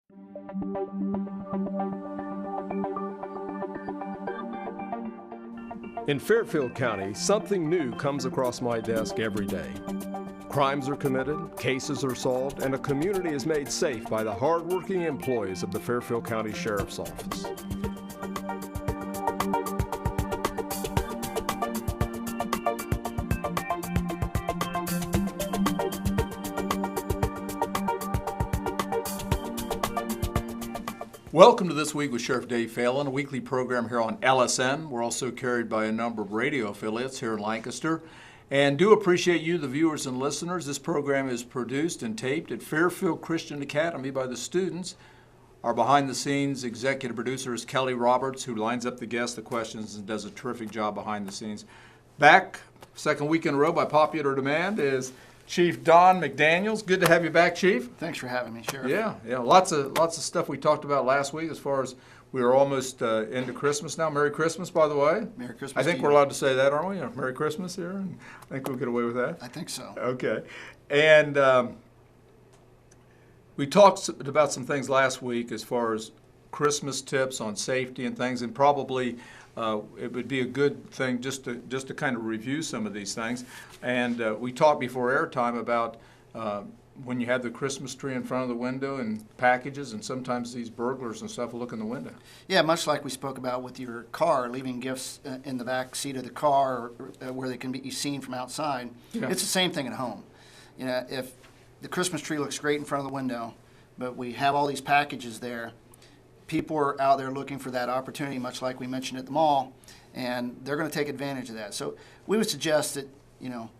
In Fairfield County, something new comes across my desk every day. Crimes are committed, cases are solved, and a community is made safe by the hardworking employees of the Fairfield County Sheriff's Office. Welcome to This Week with Sheriff Dave Phelan, a weekly program here on LSN. We're also carried by a number of radio affiliates here in Lancaster. And do appreciate you, the viewers and listeners. This program is produced and taped at Fairfield Christian Academy by the students. Our behind-the-scenes executive producer is Kelly Roberts, who lines up the guests, the questions, and does a terrific job behind the scenes. Back, second week in a row by popular demand, is Chief Don McDaniel. Good to have you back, Chief. Thanks for having me, Sheriff. Yeah. Lots of stuff we talked about last week as far as we are almost into Christmas now. Merry Christmas, by the way. Merry Christmas. I think we're allowed to say that, aren't we? Merry Christmas here. And I think we'll get away with that. I think so. Okay. And we talked about some things last week as far as Christmas tips on safety and things, and probably it would be a good thing just to kind of review some of these things. And we talked before airtime about when you have the Christmas tree in front of the window and packages, and sometimes these burglars and stuff will look in the window. Yeah, much like we spoke about with your car, leaving gifts in the back seat of the car where they can be seen from outside. Yeah. It's the same thing at home. You know, if the Christmas tree looks great in front of the window, but we have all these packages there, people are out there looking for that opportunity, much like we mentioned at the mall, and they're going to take advantage of that. So we would suggest that,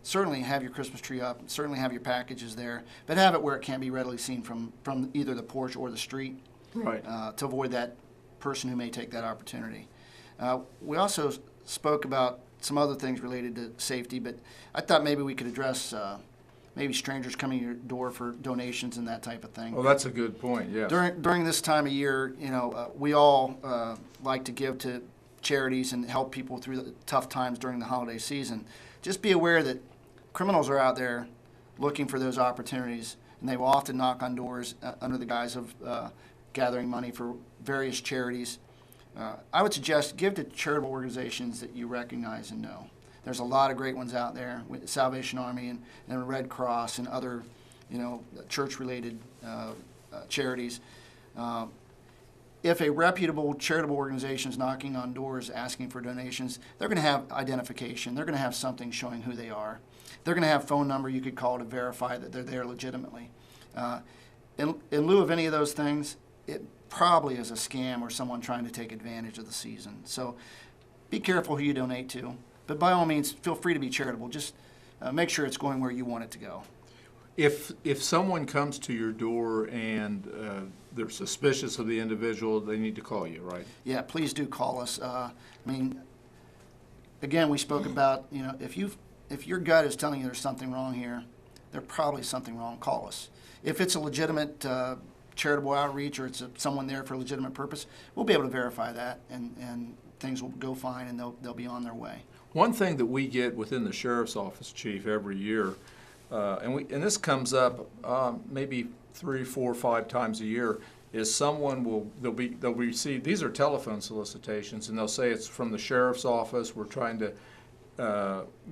certainly have your Christmas tree up, certainly have your packages there, but have it where it can't be readily seen from either the porch or the street, right? To avoid that person who may take that opportunity. We also spoke about some other things related to safety, but I thought maybe we could address maybe strangers coming to your door for donations and that type of thing. Oh, that's a good point, yes. During this time of year, we all like to give to charities and help people through the tough times during the holiday season. Just be aware that criminals are out there looking for those opportunities, and they will often knock on doors under the guise of gathering money for various charities. I would suggest give to charitable organizations that you recognize and know. There's a lot of great ones out there with Salvation Army and Red Cross and other, church-related charities. If a reputable charitable organization is knocking on doors asking for donations, they're going to have identification. They're going to have something showing who they are. They're going to have a phone number you could call to verify that they're there legitimately. In lieu of any of those things, it probably is a scam or someone trying to take advantage of the season. So be careful who you donate to. But by all means, feel free to be charitable. Just make sure it's going where you want it to go. If someone comes to your door and they're suspicious of the individual, they need to call you, right? Yeah, please do call us. Again, we spoke about, if your gut is telling you there's something wrong here, there's probably something wrong. Call us. If it's a legitimate charitable outreach or it's someone there for a legitimate purpose, we'll be able to verify that, and things will go fine and they'll be on their way. One thing that we get within the Sheriff's Office, Chief, every year, and this comes up maybe 3, 4, 5 times a year, is someone they'll receive, these are telephone solicitations, and they'll say it's from the Sheriff's Office. We're trying to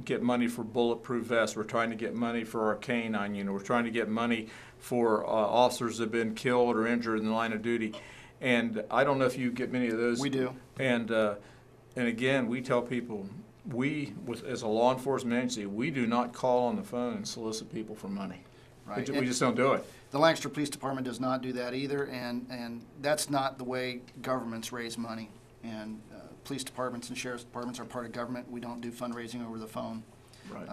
get money for bulletproof vests. We're trying to get money for our canine unit. We're trying to get money for officers that have been killed or injured in the line of duty. And I don't know if you get many of those. We do. And again, we tell people, as a law enforcement agency, we do not call on the phone and solicit people for money. Right. We just don't do it. The Lancaster Police Department does not do that either, and that's not the way governments raise money. And police departments and sheriff's departments are part of government. We don't do fundraising over the phone. Right.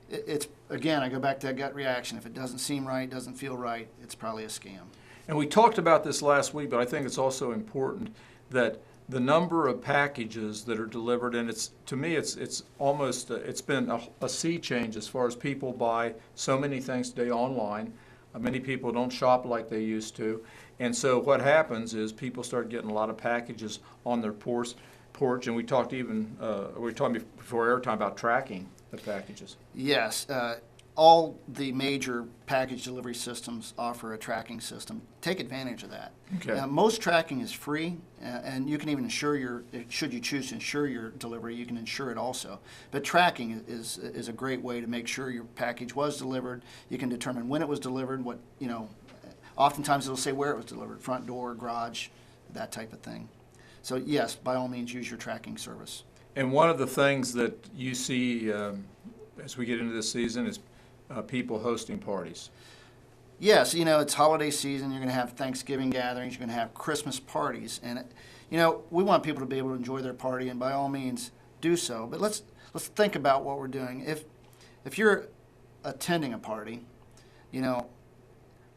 It's again, I go back to that gut reaction. If it doesn't seem right, doesn't feel right, it's probably a scam. And we talked about this last week, but I think it's also important that the number of packages that are delivered, and to me it's almost it's been a sea change as far as people buy so many things today online. Many people don't shop like they used to, and so what happens is people start getting a lot of packages on their porch, and we talked before airtime about tracking the packages. Yes. all the major package delivery systems offer a tracking system. Take advantage of that. Okay. Most tracking is free, and you can even insure should you choose to insure your delivery, you can insure it also. But tracking is a great way to make sure your package was delivered. You can determine when it was delivered, oftentimes it'll say where it was delivered, front door, garage, that type of thing. So yes, by all means, use your tracking service. And one of the things that you see as we get into this season is people hosting parties. Yes, it's holiday season. You're going to have Thanksgiving gatherings. You're going to have Christmas parties, and we want people to be able to enjoy their party, and by all means, do so. But let's think about what we're doing. If you're attending a party,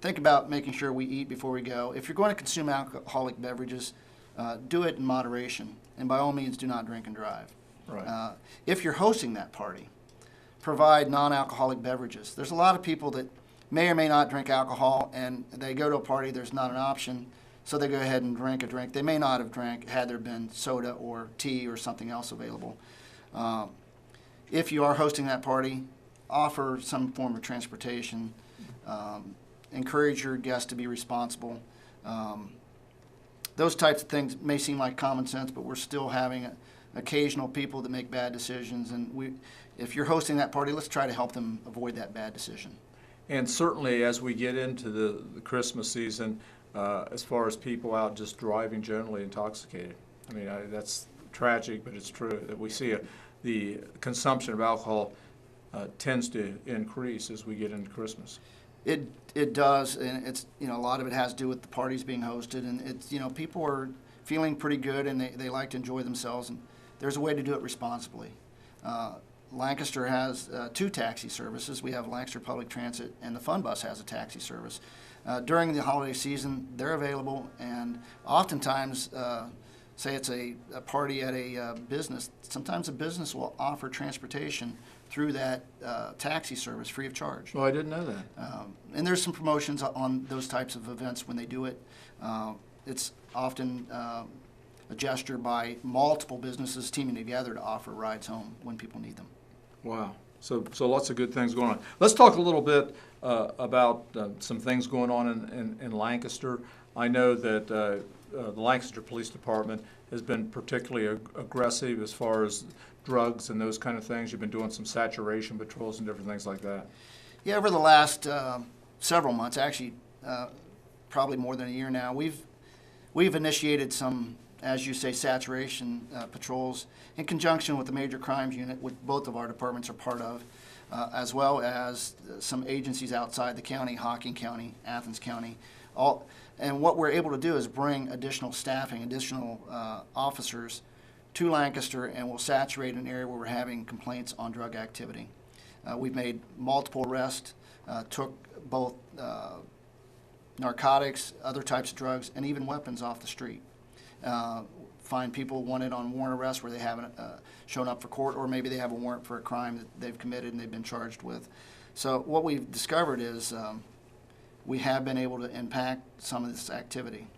think about making sure we eat before we go. If you're going to consume alcoholic beverages, do it in moderation, and by all means, do not drink and drive. Right. If you're hosting that party, provide non-alcoholic beverages. There's a lot of people that may or may not drink alcohol, and they go to a party, there's not an option, so they go ahead and drink a drink. They may not have drank had there been soda or tea or something else available. If you are hosting that party, offer some form of transportation. Encourage your guests to be responsible. Those types of things may seem like common sense, but we're still having occasional people that make bad decisions, and if you're hosting that party, let's try to help them avoid that bad decision. And certainly as we get into the Christmas season, as far as people out just driving generally intoxicated, I mean, that's tragic, but it's true that we see the consumption of alcohol tends to increase as we get into Christmas. It does, and it's a lot of it has to do with the parties being hosted, and it's people are feeling pretty good and they like to enjoy themselves, and there's a way to do it responsibly. Lancaster has 2 taxi services. We have Lancaster Public Transit, and the Fun Bus has a taxi service. During the holiday season, they're available, and oftentimes, say it's a party at a business, sometimes a business will offer transportation through that taxi service free of charge. Well, I didn't know that. And there's some promotions on those types of events when they do it. It's often a gesture by multiple businesses teaming together to offer rides home when people need them. Wow. So lots of good things going on. Let's talk a little bit about some things going on in Lancaster. I know that the Lancaster Police Department has been particularly aggressive as far as drugs and those kind of things. You've been doing some saturation patrols and different things like that. Yeah, over the last several months, actually probably more than a year now, we've initiated some, as you say, saturation patrols in conjunction with the Major Crimes Unit, which both of our departments are part of, as well as some agencies outside the county, Hocking County, Athens County. And what we're able to do is bring additional staffing, additional officers to Lancaster, and we'll saturate an area where we're having complaints on drug activity. We've made multiple arrests, took both narcotics, other types of drugs, and even weapons off the street. Find people wanted on warrant arrest where they haven't shown up for court, or maybe they have a warrant for a crime that they've committed and they've been charged with. So what we've discovered is we have been able to impact some of this activity.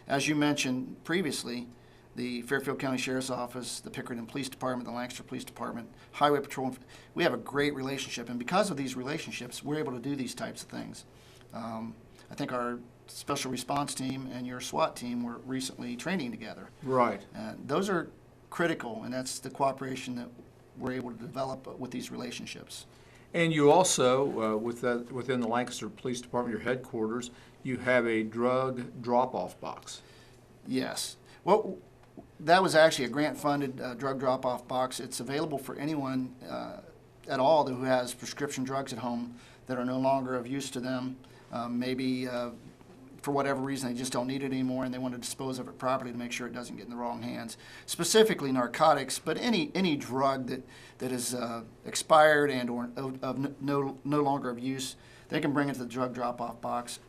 As you mentioned previously, the Fairfield County Sheriff's Office, the Pickerington Police Department, the Lancaster Police Department, Highway Patrol, we have a great relationship, and because of these relationships, we're able to do these types of things. I think our special response team and your SWAT team were recently training together. Right. Those are critical, and that's the cooperation that we're able to develop with these relationships. And you also, within the Lancaster Police Department, your headquarters, you have a drug drop-off box. Yes. Well, that was actually a grant-funded drug drop-off box. It's available for anyone at all who has prescription drugs at home that are no longer of use to them. Maybe for whatever reason they just don't need it anymore and they want to dispose of it properly to make sure it doesn't get in the wrong hands. Specifically narcotics, but any drug that is expired and or no longer of use, they can bring it to the drug drop-off box,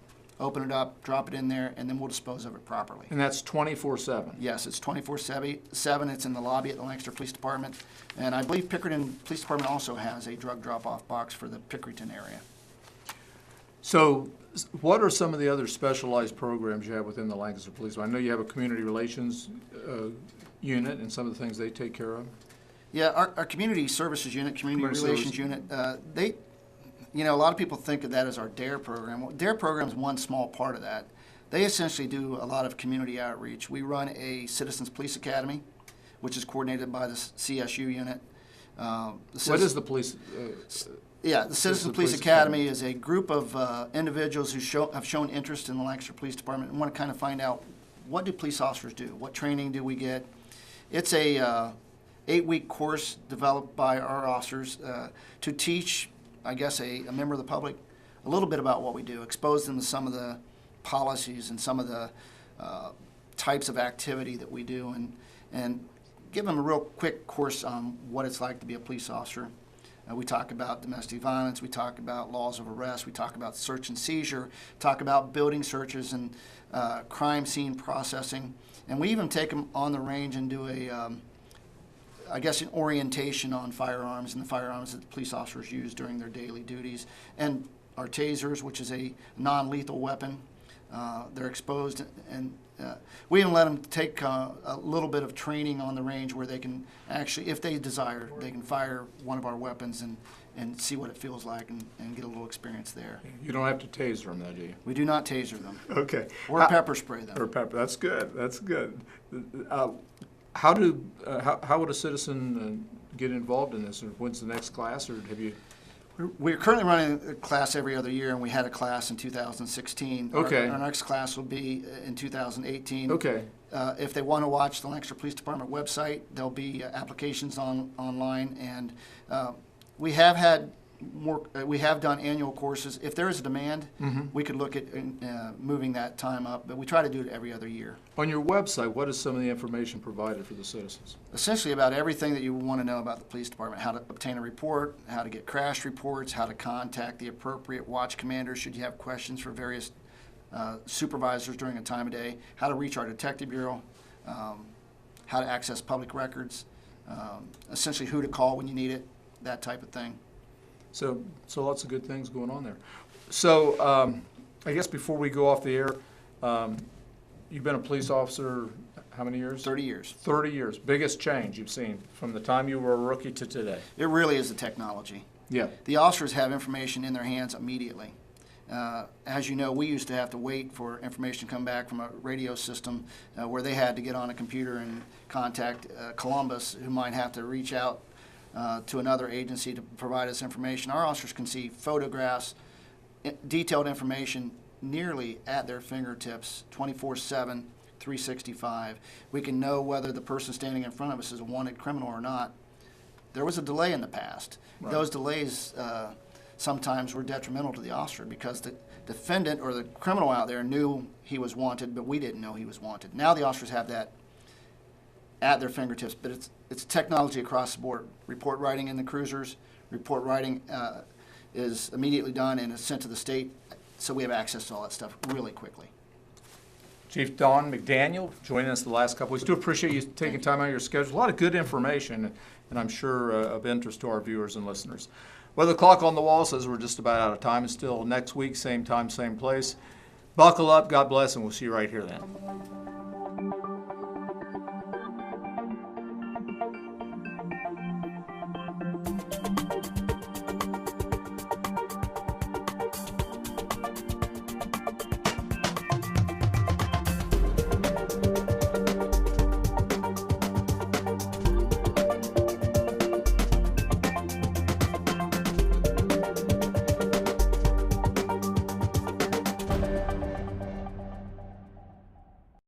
open it up, drop it in there, and then we'll dispose of it properly. And that's 24/7? Yes, it's 24/7. It's in the lobby at the Lancaster Police Department. And I believe Pickerington Police Department also has a drug drop-off box for the Pickerington area. So what are some of the other specialized programs you have within the Lancaster Police? I know you have a community relations unit and some of the things they take care of. Yeah, our community services unit, community relations unit, they, a lot of people think of that as our DARE program. Well, DARE program is one small part of that. They essentially do a lot of community outreach. We run a Citizens Police Academy, which is coordinated by the CSU unit. What is the police? The Citizen Police Academy is a group of individuals who have shown interest in the Lancaster Police Department and want to kind of find out, what do police officers do? What training do we get? It's a 8-week course developed by our officers to teach, I guess, a member of the public a little bit about what we do, expose them to some of the policies and some of the types of activity that we do, and give them a real quick course on what it's like to be a police officer. We talk about domestic violence, we talk about laws of arrest, we talk about search and seizure, talk about building searches and crime scene processing, and we even take them on the range and do an orientation on firearms and the firearms that the police officers use during their daily duties, and our tasers, which is a non-lethal weapon. They're exposed, and we even let them take a little bit of training on the range where they can actually, if they desire, they can fire one of our weapons and see what it feels like and get a little experience there. You don't have to taser them, though, do you? We do not taser them. Okay. Or pepper spray them. Or pepper. That's good. That's good. How would a citizen get involved in this? Or when's the next class, or have you? We're currently running a class every other year, and we had a class in 2016. Okay. Our next class will be in 2018. Okay. If they want to watch the Lancaster Police Department website, there'll be applications online, and we have had we have done annual courses. If there is a demand, we could look at moving that time up, but we try to do it every other year. On your website, what is some of the information provided for the citizens? Essentially about everything that you want to know about the police department: how to obtain a report, how to get crash reports, how to contact the appropriate watch commander should you have questions for various supervisors during a time of day, how to reach our detective bureau, how to access public records, essentially who to call when you need it, that type of thing. So lots of good things going on there. So I guess before we go off the air, you've been a police officer how many years? 30 years. 30 years. Biggest change you've seen from the time you were a rookie to today? It really is the technology. Yeah. The officers have information in their hands immediately. As you know, we used to have to wait for information to come back from a radio system where they had to get on a computer and contact Columbus, who might have to reach out to another agency to provide us information. Our officers can see photographs, detailed information nearly at their fingertips, 24/7, 365. We can know whether the person standing in front of us is a wanted criminal or not. There was a delay in the past. Right. Those delays sometimes were detrimental to the officer because the defendant or the criminal out there knew he was wanted, but we didn't know he was wanted. Now the officers have that at their fingertips, but it's technology across the board. Report writing in the cruisers, report writing is immediately done and is sent to the state, so we have access to all that stuff really quickly. Chief Don McDaniel joining us the last couple weeks. Do appreciate you taking time out of your schedule. A lot of good information, and I'm sure of interest to our viewers and listeners. Well, the clock on the wall says we're just about out of time. It's still next week, same time, same place. Buckle up, God bless, and we'll see you right here then.